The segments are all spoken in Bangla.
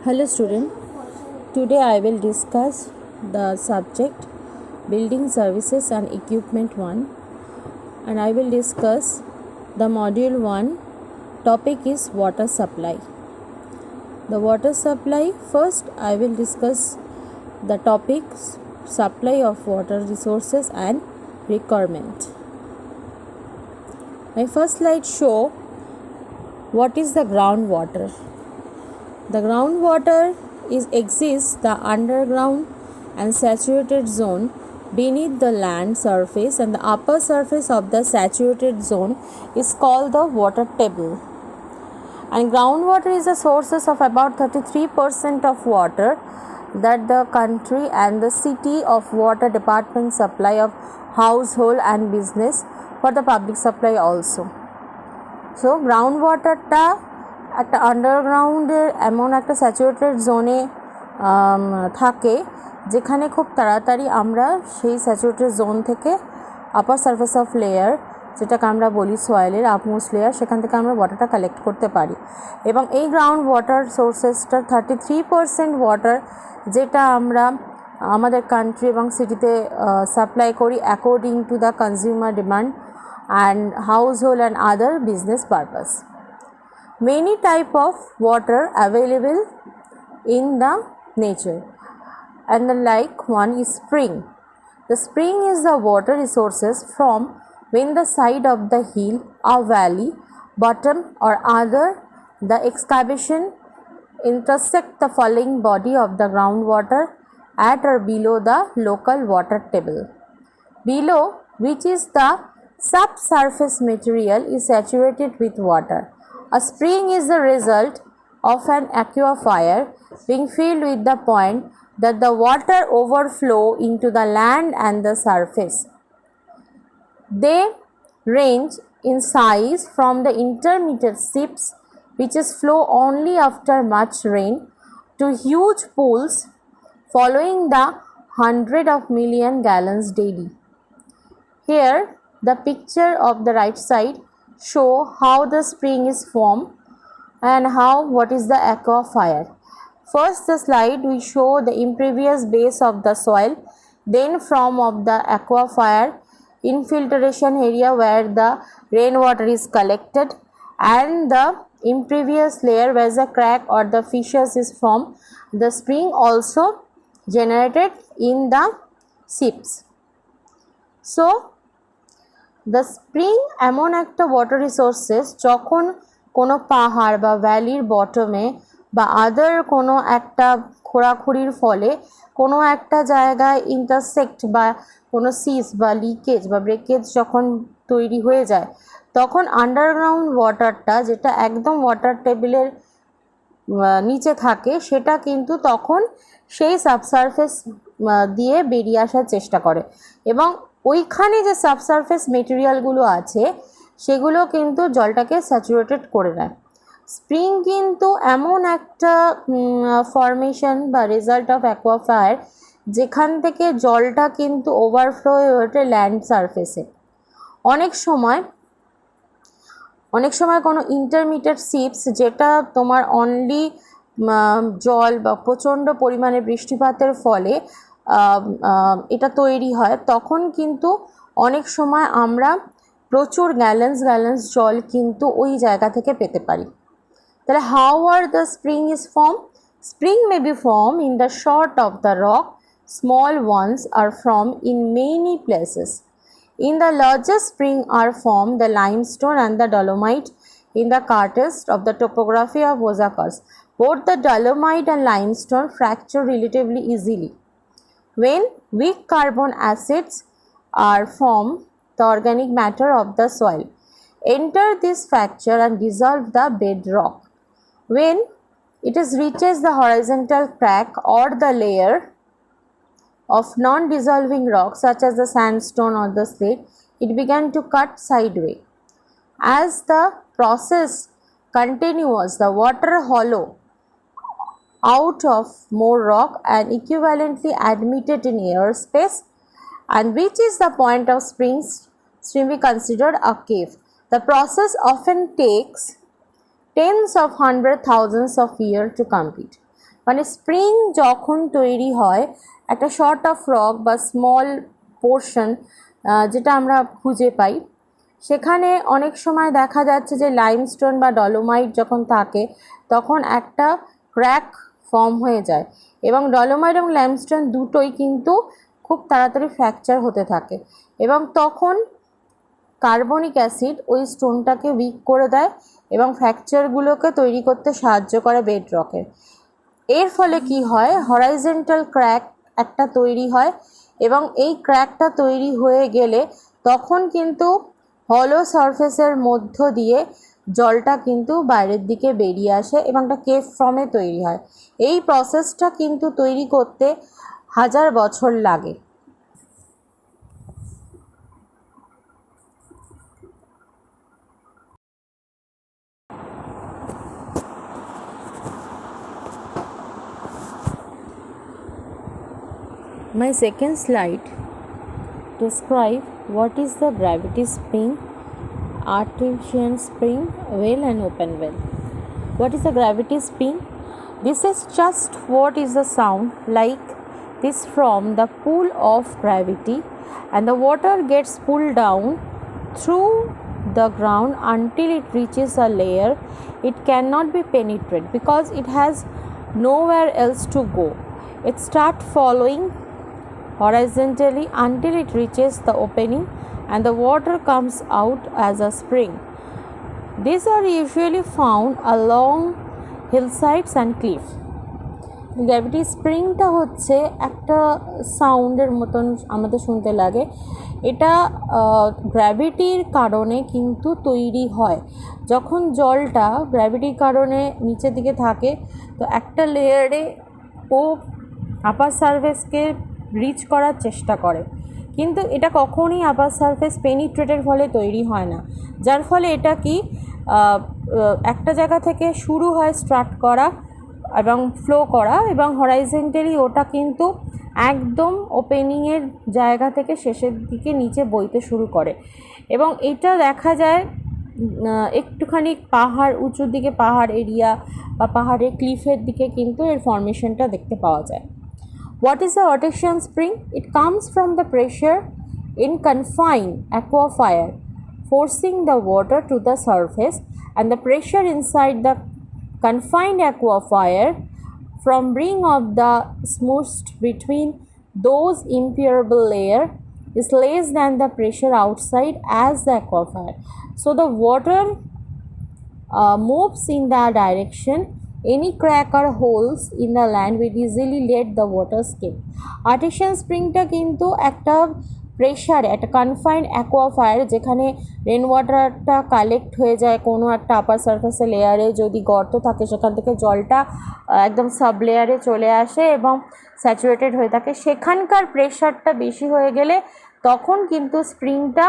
Hello student, today I will discuss the subject Building Services and Equipment 1 and I will discuss the module 1 topic is water supply. The water supply, first I will discuss the topics supply of water resources and requirement. My first slide show what is the groundwater. The groundwater exists the underground and saturated zone beneath the land surface, and the upper surface of the saturated zone is called the water table. And groundwater is the sources of about 33% of water that the country and the city of water department supply of household and business for the public supply also. So groundwater ta একটা আন্ডারগ্রাউন্ডের এমন একটা স্যাচুরেটেড জোনে থাকে যেখানে খুব তাড়াতাড়ি আমরা সেই স্যাচুরেটেড জোন থেকে আপার সারফেস অফ লেয়ার, যেটাকে আমরা বলি সয়েলের আপমোস্ট লেয়ার, সেখান থেকে আমরা ওয়াটারটা কালেক্ট করতে পারি। এবং এই গ্রাউন্ড ওয়াটার সোর্সেসটা 33% ওয়াটার যেটা আমরা আমাদের কান্ট্রি এবং সিটিতে সাপ্লাই করি according to the consumer demand and house hold and other business purpose. Many type of water available in the nature, and the like one is spring. The spring is the water resources from when the side of the hill or valley, bottom or other the excavation intersect the falling body of the groundwater at or below the local water table. Below which is the subsurface material is saturated with water. A spring is the result of an aquifer being filled with the point that the water overflow into the land and the surface. They range in size from the intermediate sips, which is flow only after much rain, to huge pools following the 100 of million gallons daily. Here the picture of the right side show how the spring is formed and what is the aquifer. First the slide we show the impervious base of the soil, then from of the aquifer infiltration area where the rainwater is collected, and the impervious layer where the crack or the fissures is formed. The spring also generated in the seeps. So the spring এমন একটা ওয়াটার রিসোর্সেস যখন কোনো পাহাড় বা ভ্যালির বটমে বা আদার কোনো একটা খোঁড়াখুড়ির ফলে কোনো একটা জায়গায় ইন্টারসেক্ট বা কোনো সিস বা লিকেজ বা ব্রেকেজ যখন তৈরি হয়ে যায়, তখন আন্ডারগ্রাউন্ড ওয়াটারটা যেটা একদম ওয়াটার টেবিলের নিচে থাকে সেটা কিন্তু তখন সেই সাবসারফেস দিয়ে বেরিয়ে আসার চেষ্টা করে, এবং ওইখানে যে সাবসারফেস মেটেরিয়ালগুলো আছে সেগুলো কিন্তু জলটাকে স্যাচুরেটেড করে নেয়। স্প্রিং কিন্তু এমন একটা ফর্মেশন বা রেজাল্ট অফ অ্যাকুয়াফায়ার যেখান থেকে জলটা কিন্তু ওভারফ্লো হয়ে ওঠে ল্যান্ড সারফেসে। অনেক সময় কোনো ইন্টারমিডিয়েট সিপস যেটা তোমার অনলি জল বা প্রচণ্ড পরিমাণে বৃষ্টিপাতের ফলে এটা তৈরি হয়, তখন কিন্তু অনেক সময় আমরা প্রচুর গ্যালেন্স জল কিন্তু ওই জায়গা থেকে পেতে পারি। তাহলে how are the spring is form? Spring may be form in the short of the rock, small ones are form in many places. In the largest spring are formed the limestone and the dolomite in the karst of the topography of Ozarks. Both the dolomite and limestone fracture relatively easily. When weak carbon acids are formed, the organic matter of the soil enter this fracture and dissolve the bedrock. When it reaches the horizontal crack or the layer of non-dissolving rock such as the sandstone or the slate, it began to cut sideways. As the process continues, the water hollow out of more rock and equivalently admitted in air space, and which is the point of stream be considered a cave. The process often takes tens of hundred thousands of years to complete. মানে স্প্রিং যখন তৈরি হয় একটা শর্ট অফ রক বা স্মল পোর্শন যেটা আমরা খুঁজে পাই, সেখানে অনেক সময় দেখা যাচ্ছে যে লাইমস্টোন বা ডলোমাইট যখন থাকে তখন একটা ক্র্যাক ফর্ম হয়ে যায়, এবং ডলোমাইট এবং লাইমস্টোন দুটোই কিন্তু খুব তাড়াতাড়ি ফ্র্যাকচার হতে থাকে, এবং তখন কার্বনিক অ্যাসিড ওই স্টোনটাকে উইক করে দেয় এবং ফ্র্যাকচারগুলোকে তৈরি করতে সাহায্য করে বেড রকের। এর ফলে কি হয়, হরাইজন্টাল ক্র্যাক একটা তৈরি হয়, এবং এই ক্র্যাকটা তৈরি হয়ে গেলে তখন কিন্তু হলো সারফেসের মধ্য দিয়ে জলটা কিন্তু বাইরের দিকে বেরিয়ে আসে এবং একটা কেভ ফর্মে তৈরি হয়। এই প্রসেসটা কিন্তু তৈরি করতে 1000 বছর লাগে। My second slide describe what is the gravity spring, artesian spring, well and open well. What is the gravity spring? This is just what is the sound like this from the pull of gravity, and the water gets pulled down through the ground until it reaches a layer it cannot be penetrated because it has nowhere else to go. It starts following horizontally until it reaches the opening and the water comes out as a spring. These are usually found along hillsides and cliff. Gravity স্প্রিংটা হচ্ছে একটা সাউন্ডের মতন আমাদের শুনতে লাগে। এটা গ্র্যাভিটির কারণে কিন্তু তৈরি হয়। যখন জলটা গ্র্যাভিটির কারণে নিচের দিকে থাকে তো একটা লেয়ারে ও আপার সারফেসকে রিচ করার চেষ্টা করে, কিন্তু এটা কখনই আপার সারফেস পেনিট্রেটের ফলে তৈরি হয় না, যার ফলে এটা কি একটা জায়গা থেকে শুরু হয় স্টার্ট করা এবং ফ্লো করা, এবং হরাইজন্টালি ওটা কিন্তু একদম ওপেনিংয়ের জায়গা থেকে শেষের দিকে নিচে বইতে শুরু করে, এবং এটা দেখা যায় একটুখানি পাহাড় উঁচুর দিকে পাহাড় এরিয়া বা পাহাড়ের ক্লিফের দিকে কিন্তু এর ফর্মেশনটা দেখতে পাওয়া যায়। What is the artesian spring? It comes from the pressure in confined aquifer forcing the water to the surface, and the pressure inside the confined aquifer from bring of the smooth between those impermeable layer is less than the pressure outside as the aquifer. So the water moves in the direction any crack or holes in the land will easily let the water escape. Artesian springটা কিন্তু একটা প্রেশারে একটা কনফাইন্ড অ্যাকোয়াফায়ার, যেখানে রেন ওয়াটারটা কালেক্ট হয়ে যায় কোনো একটা আপার সারফেসের লেয়ারে, যদি গর্ত থাকে সেখান থেকে জলটা একদম সাব লেয়ারে চলে আসে এবং স্যাচুরেটেড হয়ে থাকে, সেখানকার প্রেশারটা বেশি হয়ে গেলে তখন কিন্তু স্প্রিংটা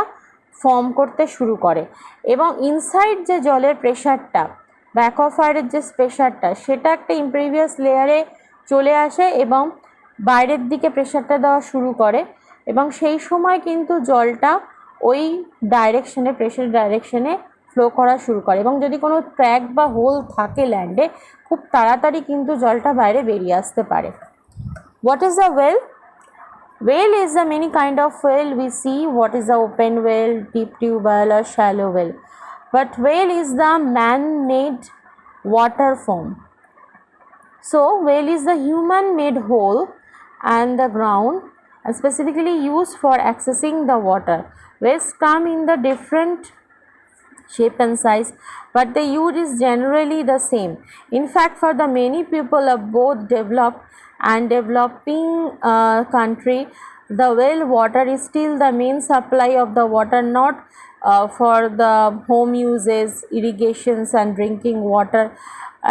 ফর্ম করতে শুরু করে, এবং ইনসাইড যে জলের প্রেশারটা বা অ্যাকোয়াফায়ারের যে প্রেশারটা সেটা একটা ইমপ্রিভিয়াস লেয়ারে চলে আসে এবং বাইরের দিকে প্রেশারটা দেওয়া শুরু করে, এবং সেই সময় কিন্তু জলটা ওই ডাইরেকশনে প্রেশার ডাইরেকশনে ফ্লো করা শুরু করে, এবং যদি কোনো ক্র্যাক বা হোল থাকে ল্যান্ডে খুব তাড়াতাড়ি কিন্তু জলটা বাইরে বেরিয়ে আসতে পারে। What is the well? Well is the many kind of well we see. What is the open well, deep tube well or shallow well? But well is the man-made water form. So well is the human-made hole and the ground and specifically used for accessing the water. Wells come in the different shape and size, but the use is generally the same. In fact, for the many people of both developed and developing country, the well water is still the main supply of the water, not for the home uses, irrigations and drinking water,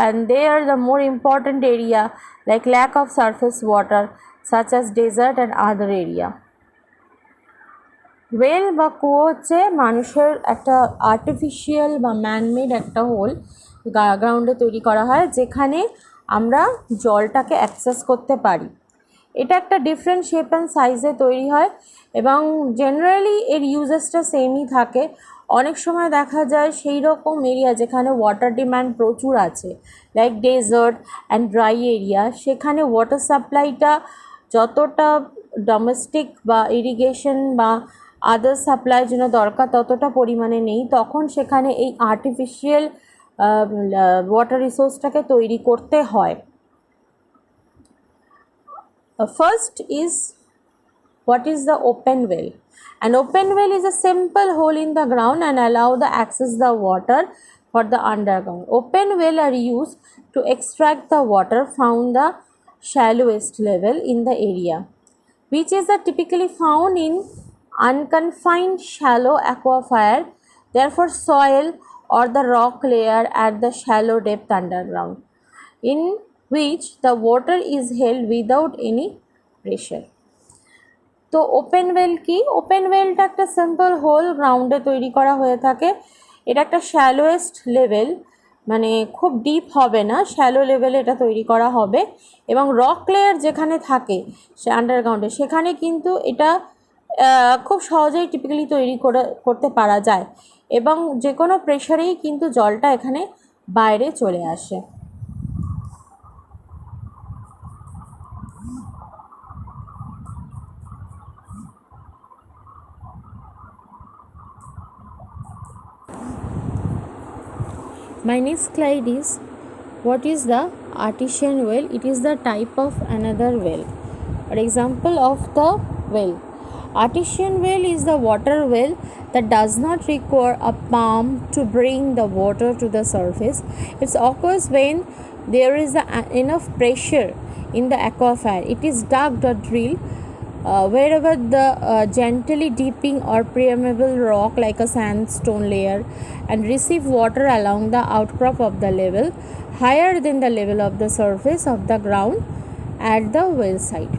and they are the more important area like lack of surface water such as desert and other area. Well বা কুয়ো হচ্ছে মানুষের একটা আর্টিফিশিয়াল বা ম্যানমেড একটা হোল গ্রাউন্ডে তৈরি করা হয়, যেখানে আমরা জলটাকে অ্যাক্সেস করতে পারি। এটা একটা ডিফারেন্ট শেপ অ্যান্ড সাইজে তৈরি হয় এবং জেনারেলি এর ইউজেসটা সেমই থাকে। অনেক সময় দেখা যায় সেই রকম এরিয়া যেখানে ওয়াটার ডিম্যান্ড প্রচুর আছে, like desert and dry area, সেখানে ওয়াটার সাপ্লাইটা যতটা ডোমেস্টিক বা ইরিগেশন বা আদার সাপ্লাইয়ের জন্য দরকার ততটা পরিমাণে নেই, তখন সেখানে এই আর্টিফিশিয়াল ওয়াটার রিসোর্সটাকে তৈরি করতে হয়। First is, what is the open well? An open well is a simple hole in the ground and allow the access the water for the underground. Open well are used to extract the water from the shallowest level in the area, which is typically found in unconfined shallow aquifer, therefore soil or the rock layer at the shallow depth underground, in which the water is held without any pressure. তো ওপেন ওয়েল কি? ওপেন ওয়েলটা একটা সিম্পল হোল গ্রাউন্ডে তৈরি করা হয়ে থাকে। এটা একটা শ্যালোয়েস্ট লেভেল, মানে খুব ডিপ হবে না, শ্যালো লেভেলে এটা তৈরি করা হবে এবং রক লেয়ার যেখানে থাকে সে আন্ডারগ্রাউন্ডে সেখানে কিন্তু এটা খুব সহজেই টিপিক্যালি তৈরি করতে পারা যায় এবং যে কোনো প্রেশারেই কিন্তু জলটা এখানে বাইরে চলে আসে। My next slide is, what is the artesian well? It is the type of another well or example of the well. Artesian well is the water well that does not require a pump to bring the water to the surface. It occurs when there is enough pressure in the aquifer. It is dug or drilled wherever the gently dipping or permeable rock like a sandstone layer and receive water along the outcrop of the level higher than the level of the surface of the ground at the well site.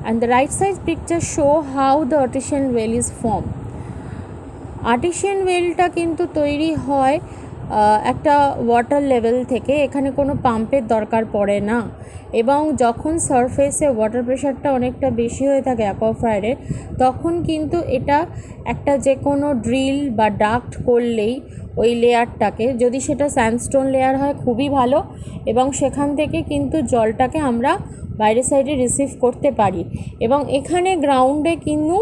And the right side picture show how the artesian well is formed. Artesian ওয়েলটা কিন্তু তৈরি হয় একটা ওয়াটার লেভেল থেকে, এখানে কোনো পাম্পের দরকার পড়ে না এবং যখন সারফেসে ওয়াটার প্রেশারটা অনেকটা বেশি হয়ে থাকে অ্যাকোয়াফায়ারে তখন কিন্তু এটা একটা যে কোনো ড্রিল বা ডাক্ট করলেই ওই লেয়ারটাকে, যদি সেটা স্যান্ডস্টোন লেয়ার হয় খুবই ভালো, এবং সেখান থেকে কিন্তু জলটাকে আমরা বাইরের সাইডে রিসিভ করতে পারি। এবং এখানে গ্রাউন্ডে কিন্তু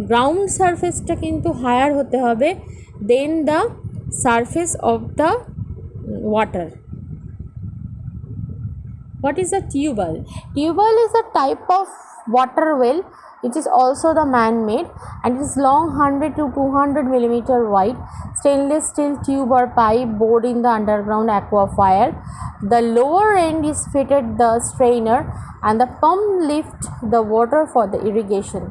গ্রাউন্ড সারফেসটা কিন্তু হায়ার হতে হবে দেন the surface of the water. What is a tubewell? Tubewell is a type of water well which is also the man-made and it is long 100 to 200 millimeter wide stainless steel tube or pipe bored in the underground aquifer. The lower end is fitted the strainer and the pump lift the water for the irrigation.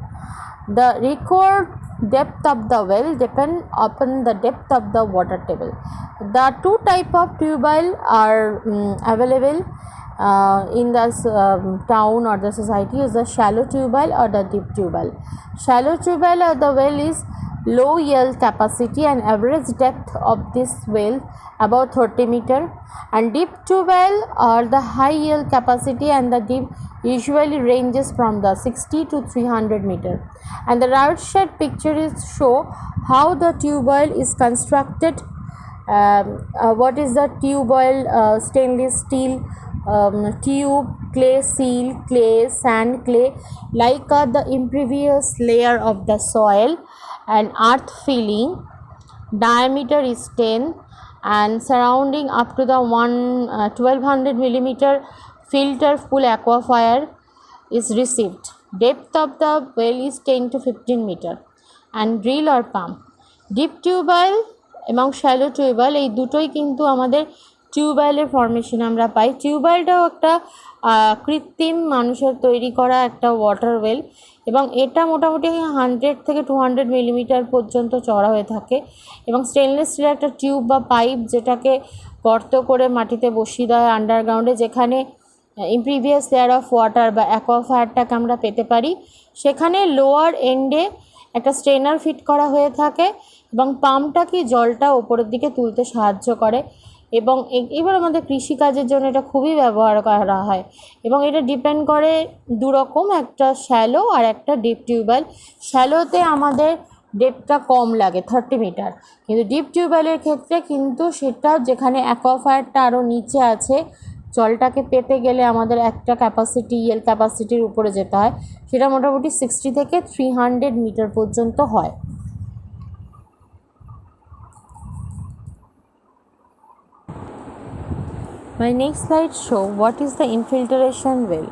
The required depth of the well depend upon the depth of the water table. The two type of tubewell are available in the town or the society is the shallow tubewell or the deep tubewell. Shallow tubewell or the well is low yield capacity and average depth of this well about 30 meter, and deep tubewell or the high yield capacity and the deep usually ranges from the 60 to 300 meter. And the right side picture is show how the tubewell is constructed. What is the tubewell? Stainless steel tube, clay seal, clay, sand, clay, like the impervious layer of the soil and earth filling. Diameter is 10 and surrounding up to the 1200 millimeter filter full aquifer is received. Depth of the well is 10 to 15 meter and drill or pump. Deep tubewell এবং shallow tubewell এই দুটোই কিন্তু আমাদের টিউবওয়েলের ফর্মেশন আমরা পাই। টিউবওয়েলটাও একটা কৃত্রিম মানুষের তৈরি করা একটা ওয়াটার ওয়েল এবং এটা মোটামুটি 100 থেকে 200 মিলিমিটার পর্যন্ত চওড়া হয়ে থাকে এবং স্টেনলেস স্টিলের একটা টিউব বা পাইপ যেটাকে গর্ত করে মাটিতে বসিয়ে দেওয়া হয় আন্ডারগ্রাউন্ডে, যেখানে ইমপ্রিভিয়াস লেয়ার অফ ওয়াটার বা অ্যাকোয়াফায়ারটাকে আমরা পেতে পারি। সেখানে লোয়ার এন্ডে একটা স্ট্রেনার ফিট করা হয়ে থাকে এবং পাম্পটাকে জলটা ওপরের দিকে তুলতে সাহায্য করে এবং এবার আমাদের কৃষিকাজের জন্য এটা খুবই ব্যবহার করা হয় এবং এটা ডিপেন্ড করে দুরকম, একটা শ্যালো আর একটা ডিপ টিউবওয়েল। শ্যালোতে আমাদের ডেপটা কম লাগে 30 মিটার, কিন্তু ডিপ টিউবওয়েলের ক্ষেত্রে কিন্তু সেটা যেখানে অ্যাকোয়াফায়ারটা আরও নিচে আছে, জলটাকে পেতে গেলে আমাদের একটা ক্যাপাসিটির উপরে যেতে হয়, সেটা মোটামুটি 60 থেকে 300 মিটার পর্যন্ত হয়। My next slide show what is the infiltration well.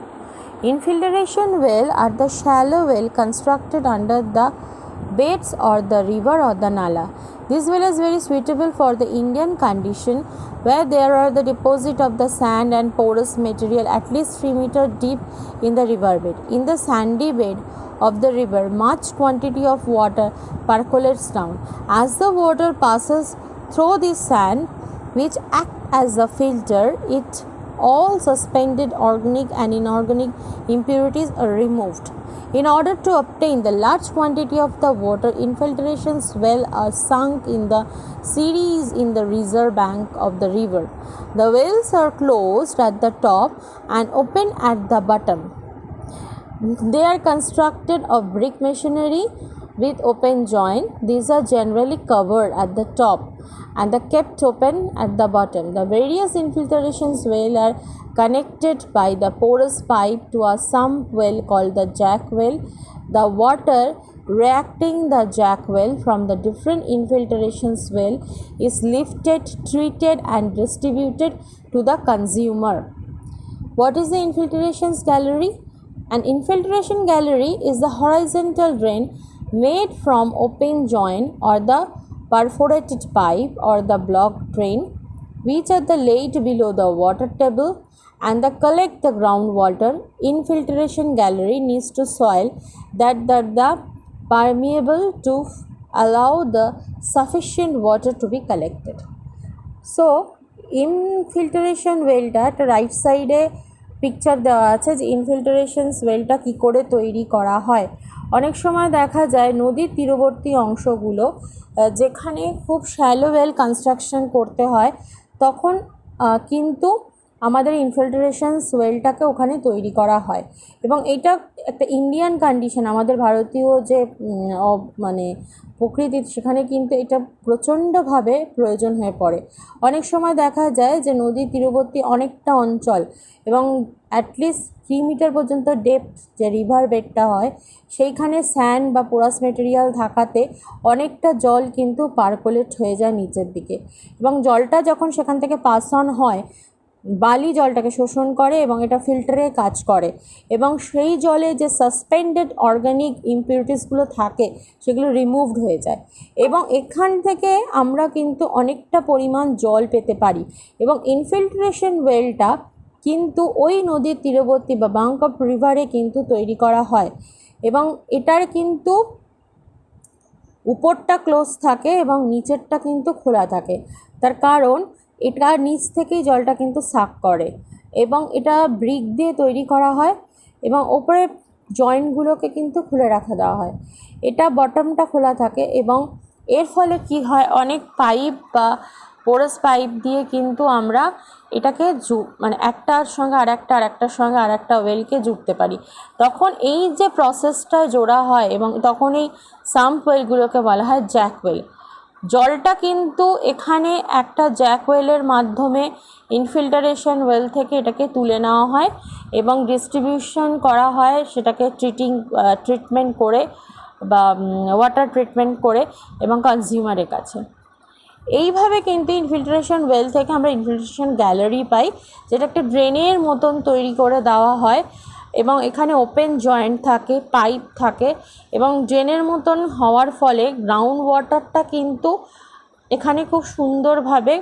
Infiltration well are the shallow well constructed under the beds or the river or the nala. This well is very suitable for the Indian condition where there are the deposit of the sand and porous material at least 3 meters deep in the river bed. In the sandy bed of the river, much quantity of water percolates down. As the water passes through this sand, which act as a filter, it all suspended organic and inorganic impurities are removed. In order to obtain the large quantity of the water, infiltration wells are sunk in the series in the reserve bank of the river. The wells are closed at the top and open at the bottom. They are constructed of brick masonry with open joint. These are generally covered at the top and are kept open at the bottom. The various infiltration wells are connected by the porous pipe to a sump well called the jack well. The water reacting the jack well from the different infiltration well is lifted, treated and distributed to the consumer. What is the infiltration gallery? An infiltration gallery is the horizontal drain made from open joint or the perforated pipe or the block drain, which are the laid below the water table and the collect the groundwater. Infiltration gallery needs to soil that the permeable to allow the sufficient water to be collected. So ইনফিল্টারেশন ওয়েলটা একটা রাইট সাইডে পিকচার দেওয়া আছে যে ইনফিল্টারেশন ওয়েলটা কী করে তৈরি করা হয়। অনেক সময় দেখা যায় নদীর তীরবর্তী অংশগুলো যেখানে খুব শ্যালো ওয়েল কনস্ট্রাকশন করতে হয়, তখন কিন্তু আমাদের ইনফিল্টারেশন ওয়েলটাকে ওখানে তৈরি করা হয় এবং এটা একটা ইন্ডিয়ান কন্ডিশন, আমাদের ভারতীয় যে মানে প্রকৃতি, সেখানে কিন্তু এটা প্রচণ্ডভাবে প্রয়োজন হয়ে পড়ে। অনেক সময় দেখা যায় যে নদীর তীরবর্তী অনেকটা অঞ্চল এবং অ্যাটলিস্ট 3 মিটার পর্যন্ত ডেপথ যে রিভার বেডটা হয়, সেইখানে স্যান্ড বা পোরাস মেটেরিয়াল থাকাতে অনেকটা জল কিন্তু পার্কোলেট হয়ে যায় নিচের দিকে এবং জলটা যখন সেখান থেকে পাস অন হয়, বালি জলটাকে শোষণ করে এবং এটা ফিল্টারে কাজ করে এবং সেই জলে যে সাসপেন্ডেড অর্গানিক ইমপিউরিটিসগুলো থাকে সেগুলো রিমুভড হয়ে যায় এবং এখান থেকে আমরা কিন্তু অনেকটা পরিমাণ জল পেতে পারি। এবং ইনফিল্ট্রেশন ওয়েলটা কিন্তু ওই নদীর তীরবর্তী বা ব্যাঙ্ক অফ রিভারে কিন্তু তৈরি করা হয় এবং এটার কিন্তু উপরটা ক্লোজ থাকে এবং নিচেরটা কিন্তু খোলা থাকে। তার কারণ এটা নিচ থেকেই জলটা কিন্তু সাক করে এবং এটা ব্রিক দিয়ে তৈরি করা হয় এবং ওপরে জয়েন্টগুলোকে কিন্তু খুলে রাখা দেওয়া হয়, এটা বটমটা খোলা থাকে এবং এর ফলে কি হয়, অনেক পাইপ বা পোরাস পাইপ দিয়ে কিন্তু আমরা এটাকে মানে একটার সঙ্গে আরেকটার সঙ্গে আরেকটা ওয়েলকে জুড়তে পারি। তখন এই যে প্রসেসটা জোড়া হয় এবং তখন এই সাম্প ওয়েলগুলোকে বলা হয় জ্যাক ওয়েল। জলটা কিন্তু এখানে একটা জ্যাক ওয়েলের মাধ্যমে ইনফিল্টারেশন ওয়েল থেকে এটাকে তুলে নেওয়া হয় এবং ডিস্ট্রিবিউশন করা হয়, সেটাকে ট্রিটমেন্ট করে বা ওয়াটার ট্রিটমেন্ট করে এবং কনজিউমারের কাছে। এইভাবে কিন্তু ইনফিল্টারেশন ওয়েল থেকে আমরা ইনফিল্টারেশন গ্যালারি পাই, যেটা একটা ড্রেনের মতন তৈরি করে দেওয়া হয় এবং এখানে ওপেন জয়েন্ট থাকে, পাইপ থাকে এবং ড্রেনের মতন হওয়ার ফলে গ্রাউন্ড ওয়াটারটা কিন্তু এখানে খুব সুন্দরভাবে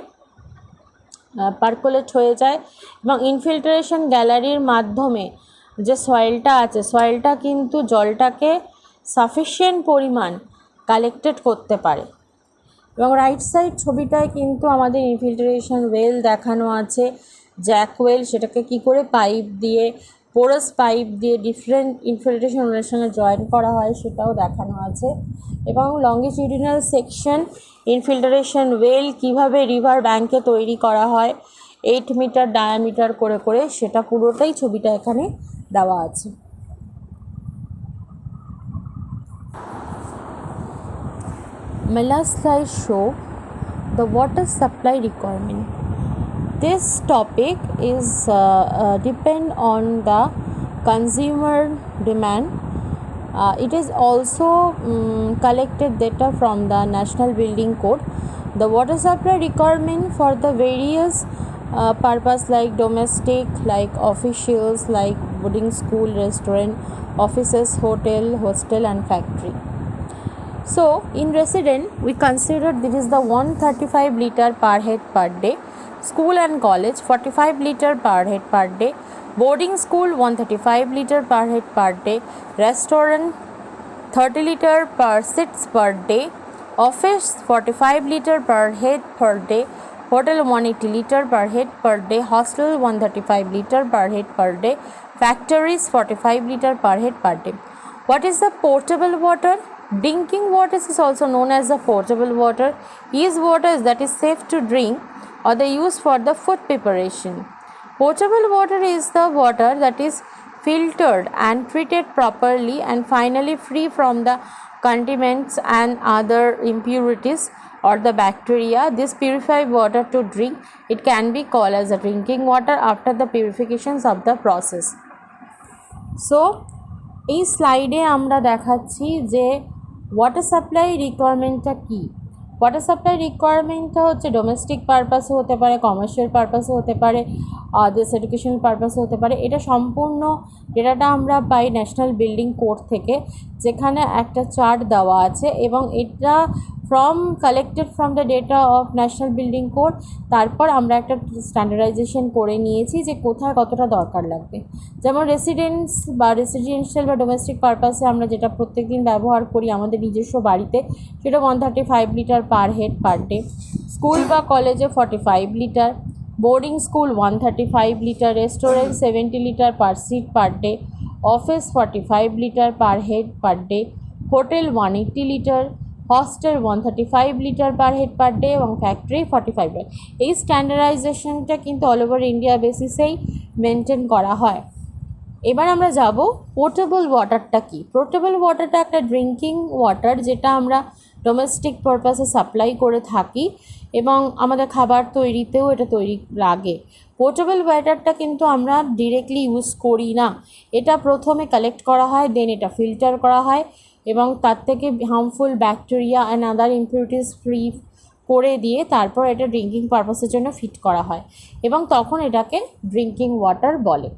পার্কোলেট হয়ে যায় এবং ইনফিল্টারেশন গ্যালারির মাধ্যমে যে সয়েলটা আছে, সয়েলটা কিন্তু জলটাকে সাফিসিয়েন্ট পরিমাণ কালেক্টেড করতে পারে। এবং রাইট সাইড ছবিটায় কিন্তু আমাদের ইনফিল্টারেশন ওয়েল দেখানো আছে, জ্যাক ওয়েল, সেটাকে কি করে পাইপ দিয়ে, পোরাস পাইপ দিয়ে ডিফারেন্ট ইনফিল্টারেশন ওয়েলের সঙ্গে জয়েন করা হয় সেটাও দেখানো আছে এবং লঙ্গিটিউডিনাল সেকশন ইনফিল্টারেশন ওয়েল কিভাবে রিভার ব্যাঙ্কে তৈরি করা হয় 8 মিটার ডায়ামিটার করে করে, সেটা পুরোটাই ছবিটা এখানে দেওয়া আছে। Last slide show the water supply requirement. This topic is depend on the consumer demand. It is also collected data from the National Building Code. The water supply requirement for the various purpose like domestic, like officials, like boarding school, restaurant, offices, hotel, hostel and factory. So in resident we consider this is the 135 liter per head per day, school and college 45 liter per head per day, boarding school 135 liter per head per day, restaurant 30 liter per seats per day, office 45 liter per head per day, hotel 180 liter per head per day, hostel 135 liter per head per day, factories 45 liter per head per day. What is the potable water? Drinking water is also known as the potable water. Is water that is safe to drink or they use for the food preparation. Potable water is the water that is filtered and treated properly and finally free from the contaminants and other impurities or the bacteria. This purified water to drink, it can be called as a drinking water after the purifications of the process. So এই স্লাইডে আমরা দেখাচ্ছি যে ওয়াটার সাপ্লাই রিকোয়ারমেন্টটা কী। ওয়াটার সাপ্লাই রিকোয়ারমেন্টটা হচ্ছে ডোমেস্টিক পারপাসও হতে পারে, কমার্শিয়াল পারপাসও হতে পারে, আদার্স এডুকেশনাল পারপাসও হতে পারে। এটা সম্পূর্ণ ডেটাটা আমরা পাই ন্যাশনাল বিল্ডিং কোড থেকে, যেখানে একটা চার্ট দেওয়া আছে এবং এটা collected from the data of national building code. তারপর আমরা একটা স্ট্যান্ডার্ডাইজেশন করে নিয়েছি যে কোথায় কতটা দরকার লাগবে। যেমন রেসিডেন্সিয়াল বা ডোমেস্টিক পারপাসে আমরা যেটা প্রত্যেকদিন ব্যবহার করি আমাদের নিজস্ব বাড়িতে, সেটা 135 litre per head per day. School বা কলেজে 45 litre, boarding school 135 litre, restaurant 70 litre per seat per day, office 45 litre per head per day, hotel 180 litre, hostel 135 litre per head per day এবং ফ্যাক্টরি 45 লিটার। এই স্ট্যান্ডার্ডাইজেশনটা কিন্তু অল ওভার ইন্ডিয়া বেসিসেই মেনটেন করা হয়। এবার আমরা যাব পোর্টেবল ওয়াটারটা কি। পোর্টেবল ওয়াটারটা একটা ড্রিঙ্কিং ওয়াটার যেটা আমরা ডোমেস্টিক পারপাসে সাপ্লাই করে থাকি এবং আমাদের খাবার তৈরিতেও এটা তৈরি লাগে। পোর্টেবল ওয়াটারটা কিন্তু আমরা ডিরেক্টলি ইউজ করি না, এটা প্রথমে কালেক্ট করা হয়, দেন এটা ফিল্টার করা হয় এবং তার থেকে harmful bacteria and other ইমপিউরিটিস free করে দিয়ে তারপর এটা ড্রিঙ্কিং পারপাসের জন্য ফিট করা হয় এবং তখন এটাকে ড্রিঙ্কিং ওয়াটার বলে।